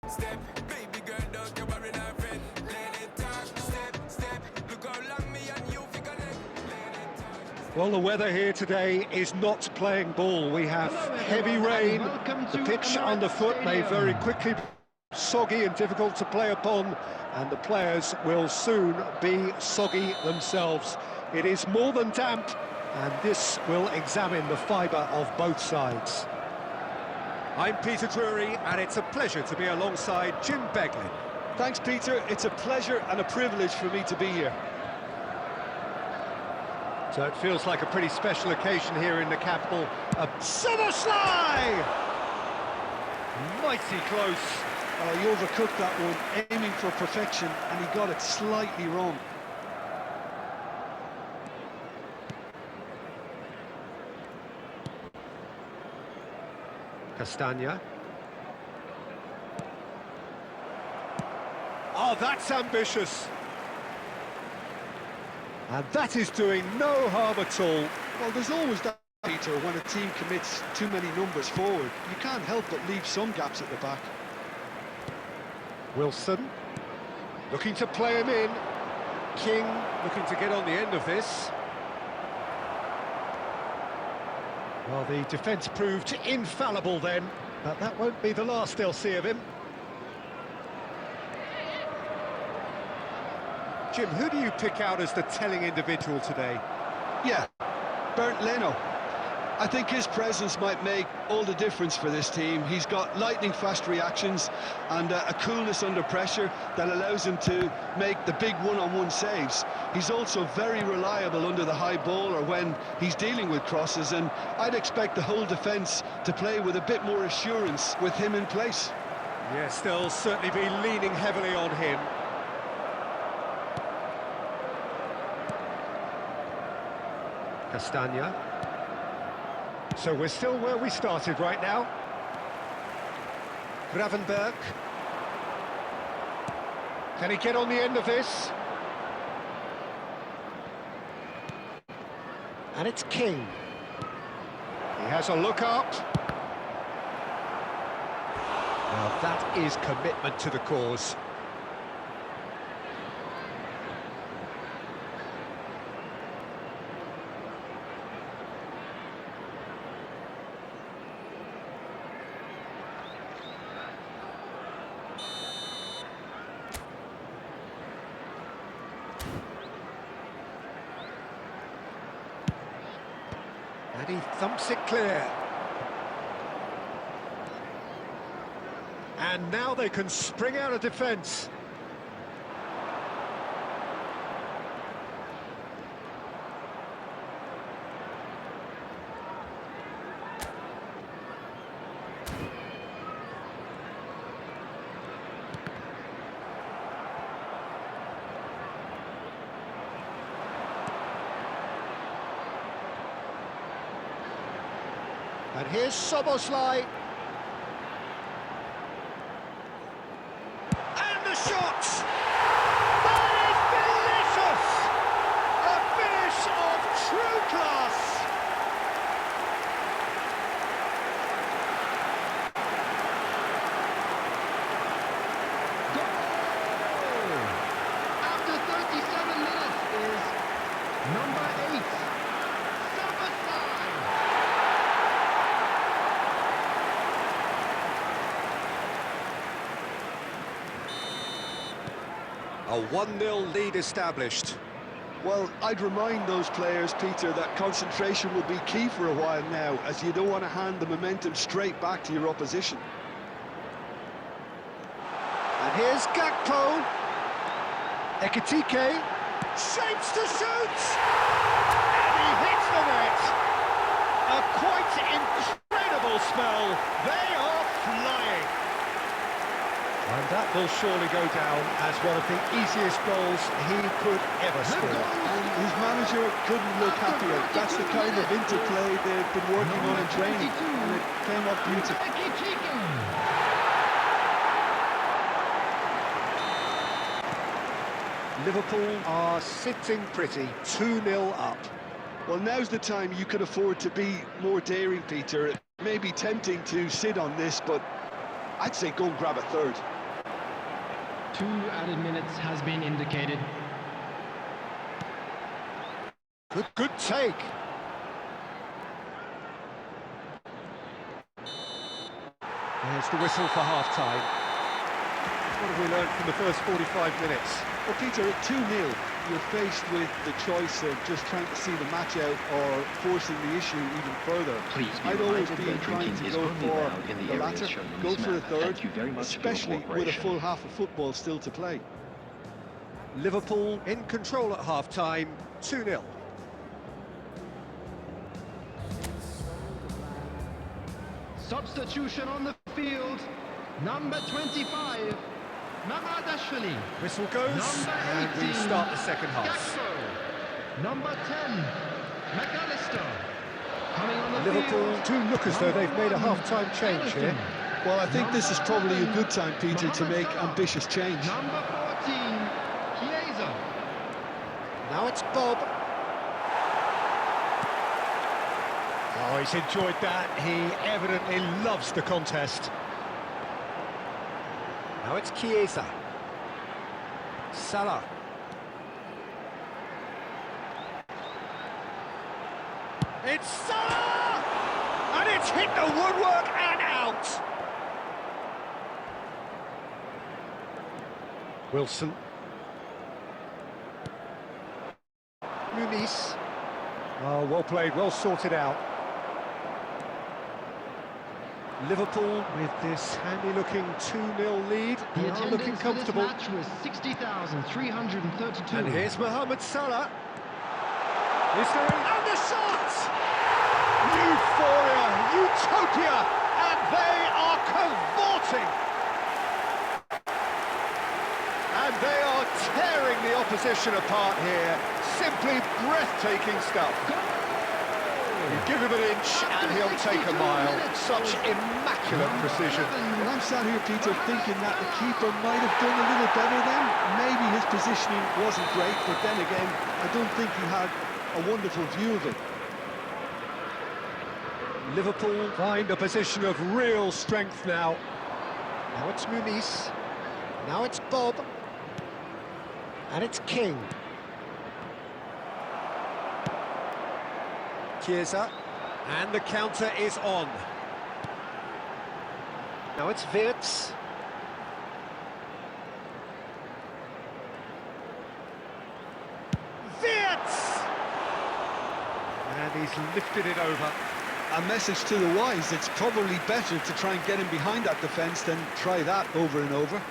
Step, baby girl, don't you worry, not friend. Let it talk. Step, look how long me and you fi connect. Let it talk. Well, the weather here today is not playing ball. We have heavy rain, the pitch underfoot may very quickly be soggy and difficult to play upon, and the players will soon be soggy themselves. It is more than damp, and this will examine the fibre of both sides. I'm Peter Drury, and it's a pleasure to be alongside Jim Beglin. Thanks, Peter. It's a pleasure and a privilege for me to be here. So it feels like a pretty special occasion here in the capital. A Soboslai! Mighty close. Oh, he overcooked that one, aiming for perfection, and he got it slightly wrong. Castagna. Oh, that's ambitious. And that is doing no harm at all. Well, there's always that, Peter, when a team commits too many numbers forward. You can't help but leave some gaps at the back. Wilson, looking to play him in. King, looking to get on the end of this. Well, the defence proved infallible then, but that won't be the last they'll see of him. Jim, who do you pick out as the telling individual today? Yeah, Bernd Leno. I think his presence might make all the difference for this team. He's got lightning-fast reactions and a coolness under pressure that allows him to make the big one-on-one saves. He's also very reliable under the high ball or when he's dealing with crosses, and I'd expect the whole defence to play with a bit more assurance with him in place. Yes, they'll certainly be leaning heavily on him. Castagna. So we're still where we started right now. Gravenberg. Can he get on the end of this? And it's King. He has a look up. Now that is commitment to the cause. And he thumps it clear. And now they can spring out of defence. And here's Soboslai. And the shot! That is delicious! A finish of true class! Goal! After 37 minutes is number 8, Soboslai! A 1-0 lead established. Well, I'd remind those players, Peter, that concentration will be key for a while now, as you don't want to hand the momentum straight back to your opposition. And here's Gakpo. Ekitike shapes to shoot! And he hits the net! A quite incredible spell. They are flying. And that will surely go down as one of the easiest goals he could ever score. And his manager couldn't look happier. That's the kind of interplay they've been working on in training, and it came off beautifully. Liverpool are sitting pretty, 2-0 up. Well, now's the time you could afford to be more daring, Peter. It may be tempting to sit on this, but I'd say go and grab a third. 2 added minutes has been indicated. Good take. There's the whistle for half-time. What have we learned from the first 45 minutes? Well, Peter, at 2-0, you're faced with the choice of just trying to see the match out or forcing the issue even further. Please be I'd always reminded be that inclined drinking to is go only for allowed in the the areas latter, shown on go this for a map. third, Thank you very much for your especially with a cooperation. full half of football still to play. Liverpool in control at half-time, 2-0. Substitution on the field. Number 25, Mamadashvili. Whistle goes, Number and 18, we start the second half. Gakpo. Number 10, McAllister. Coming on the Liverpool field. do look as though they've made a Number 1, half-time change here. Ederson. Well, I think this is probably a Number good time, Peter, to Mohamed make Salah. ambitious change. Number 14, Chiesa. Now it's Bob. Oh, he's enjoyed that. He evidently loves the contest. Now it's Chiesa. Salah. It's Salah! And it's hit the woodwork and out! Wilson. Muniz. Oh, well played, well sorted out. Liverpool with this handy-looking 2-0 lead. The They are looking attendance for this comfortable. match was 60,332. And here's Mohamed Salah. Is there and the shot! Euphoria, utopia, and they are cavorting. And they are tearing the opposition apart here. Simply breathtaking stuff. You give him an inch and he'll take a mile. Such immaculate precision. Well, I'm sat here, Peter, thinking that the keeper might have done a little better then. Maybe his positioning wasn't great, but then again, I don't think he had a wonderful view of it. Liverpool find a position of real strength now. Now it's Muniz. Now it's Bob. And it's King. Chiesa. And the counter is on. Now it's Wirtz. Wirtz! And he's lifted it over. A message to the wise, it's probably better to try and get him behind that defence than try that over and over.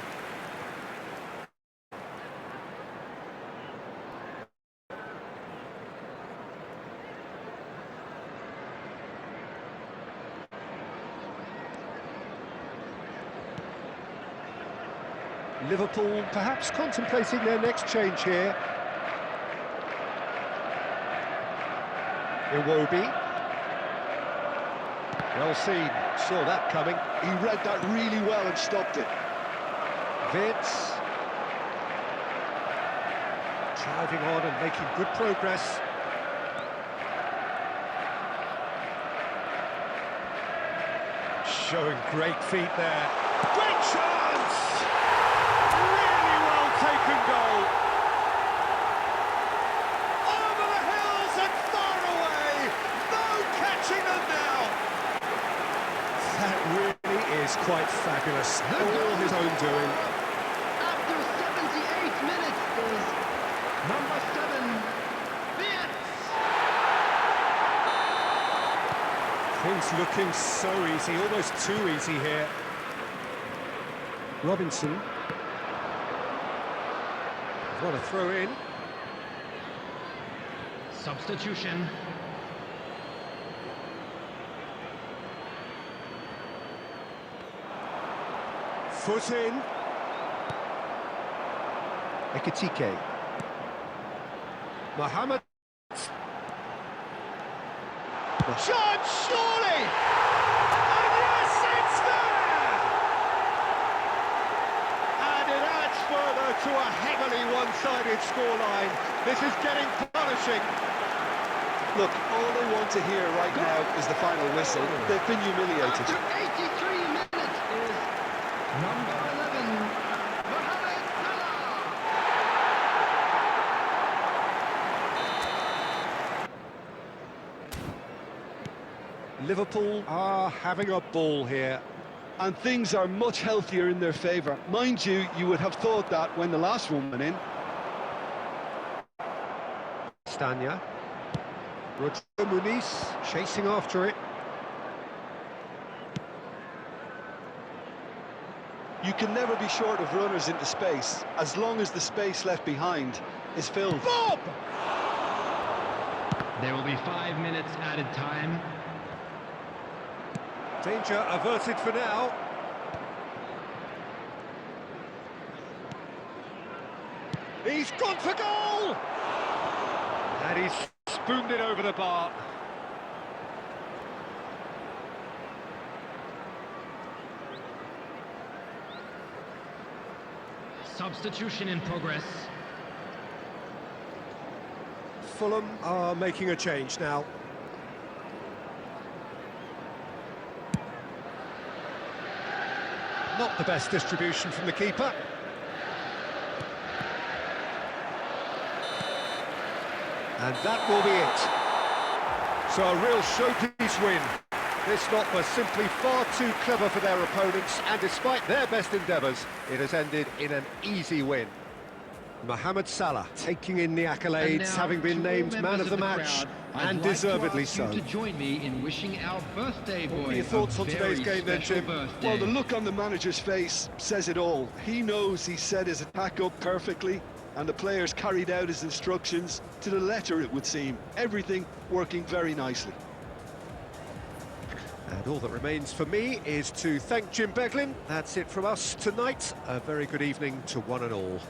Liverpool perhaps contemplating their next change here. Iwobi. Well seen, saw that coming. He read that really well and stopped it. Wirtz. Driving on and making good progress. Showing great feet there. Great chance! Really well taken goal. Over the hills and far away. No catching them now. That really is quite fabulous. All his own doing. After 78 minutes is number 7, Wirtz. Things looking so easy, almost too easy here. Robinson. What a throw in. Substitution. Foot in. Ekitike. Mohamed. Shot, surely! And yes, it's there! And it adds further to a heavily one-sided scoreline. This is getting punishing. Look, all they want to hear right now is the final whistle. They've been humiliated. After 83 minutes is Liverpool are having a ball here. And things are much healthier in their favour. Mind you, you would have thought that when the last one went in. Stanya. Rodrigo Muniz chasing after it. You can never be short of runners into space, as long as the space left behind is filled. Bob! There will be 5 minutes added time. Danger averted for now. He's gone for goal! And he's spooned it over the bar. Substitution in progress. Fulham are making a change now. Not the best distribution from the keeper. And that will be it. So a real showpiece win. This lot was simply far too clever for their opponents, and despite their best endeavours, it has ended in an easy win. Mohamed Salah taking in the accolades, having been named man of the match, and deservedly so. To join me in wishing our birthday boy. What are your thoughts on today's game then, Jim? Well, the look on the manager's face says it all. He knows he set his attack up perfectly, and the players carried out his instructions to the letter, it would seem. Everything working very nicely. And all that remains for me is to thank Jim Beglin. That's it from us tonight. A very good evening to one and all.